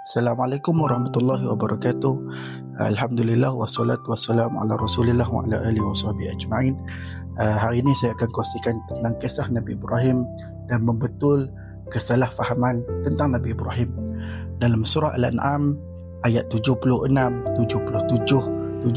Assalamualaikum warahmatullahi wabarakatuh. Alhamdulillah wassalatu wassalamu ala Rasulillah wa ala alihi washabihi ajma'in. Hari ini saya akan kongsikan tentang kisah Nabi Ibrahim dan membetul kesalahfahaman tentang Nabi Ibrahim. Dalam surah Al-An'am ayat 76, 77, 78,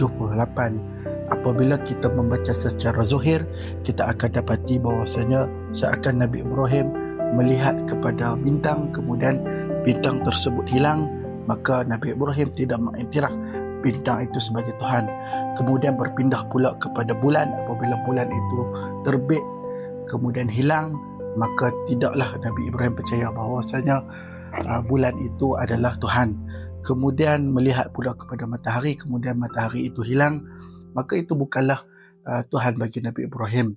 apabila kita membaca secara zahir, kita akan dapati bahawasanya seakan Nabi Ibrahim melihat kepada bintang, kemudian bintang tersebut hilang, maka Nabi Ibrahim tidak mengiktiraf bintang itu sebagai Tuhan. Kemudian berpindah pula kepada bulan. Apabila bulan itu terbit kemudian hilang, maka tidaklah Nabi Ibrahim percaya bahawasanya bulan itu adalah Tuhan. Kemudian melihat pula kepada matahari, kemudian matahari itu hilang, maka itu bukanlah Tuhan bagi Nabi Ibrahim.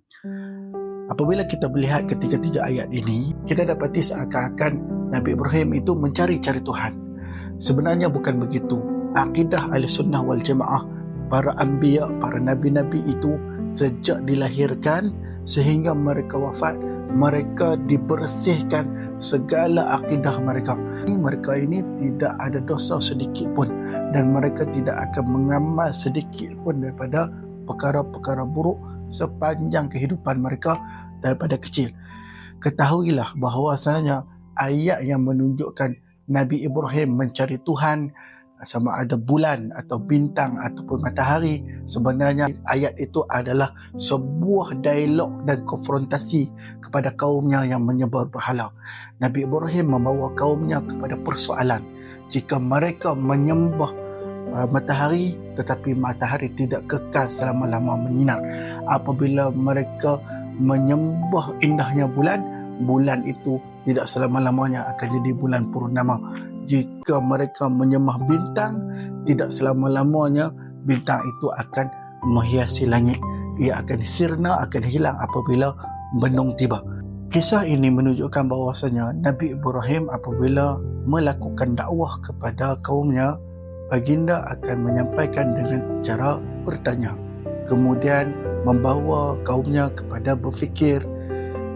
Apabila kita melihat ketiga-tiga ayat ini, kita dapati seakan-akan Nabi Ibrahim itu mencari-cari Tuhan. Sebenarnya bukan begitu. Akidah Ahlussunnah wal Jamaah, para anbiya, para nabi-nabi itu sejak dilahirkan sehingga mereka wafat, mereka dibersihkan segala akidah mereka. Mereka ini tidak ada dosa sedikit pun, dan mereka tidak akan mengamal sedikit pun daripada perkara-perkara buruk sepanjang kehidupan mereka daripada kecil. Ketahuilah bahawasanya ayat yang menunjukkan Nabi Ibrahim mencari Tuhan, sama ada bulan atau bintang ataupun matahari, sebenarnya ayat itu adalah sebuah dialog dan konfrontasi kepada kaumnya yang menyembah berhala. Nabi Ibrahim membawa kaumnya kepada persoalan. Jika mereka menyembah matahari, tetapi matahari tidak kekal selama-lama menyinar. Apabila mereka menyembah indahnya bulan, bulan itu tidak selama-lamanya akan jadi bulan purnama. Jika mereka menyembah bintang, tidak selama-lamanya bintang itu akan menghiasi langit. Ia akan sirna, akan hilang apabila benung tiba. Kisah ini menunjukkan bahawasanya Nabi Ibrahim apabila melakukan dakwah kepada kaumnya, baginda akan menyampaikan dengan cara bertanya, kemudian membawa kaumnya kepada berfikir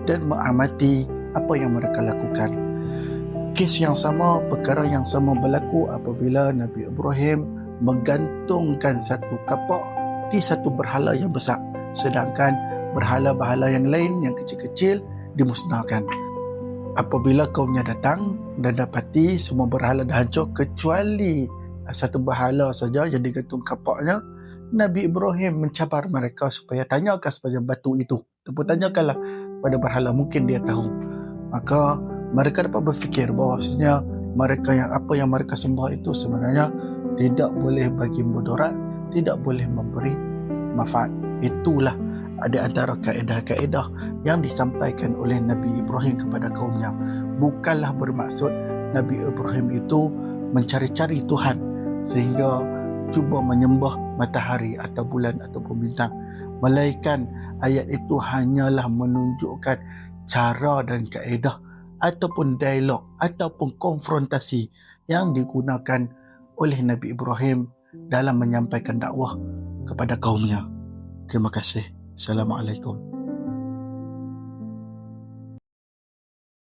dan mengamati apa yang mereka lakukan. Kes yang sama, perkara yang sama berlaku apabila Nabi Ibrahim menggantungkan satu kapak di satu berhala yang besar, sedangkan berhala-berhala yang lain yang kecil-kecil dimusnahkan. Apabila kaumnya datang dan dapati semua berhala dah hancur kecuali satu berhala saja yang digantung kapaknya, Nabi Ibrahim mencabar mereka supaya tanyakan sebagai batu itu, ataupun tanyakanlah pada berhala, mungkin dia tahu. Maka mereka dapat berfikir bahawasanya mereka apa yang mereka sembah itu sebenarnya tidak boleh bagi mudarat, tidak boleh memberi manfaat. Itulah ada antara kaedah-kaedah yang disampaikan oleh Nabi Ibrahim kepada kaumnya. Bukanlah bermaksud Nabi Ibrahim itu mencari-cari Tuhan sehingga cuba menyembah matahari atau bulan ataupun bintang, melainkan ayat itu hanyalah menunjukkan cara dan kaedah ataupun dialog ataupun konfrontasi yang digunakan oleh Nabi Ibrahim dalam menyampaikan dakwah kepada kaumnya. Terima kasih. Assalamualaikum.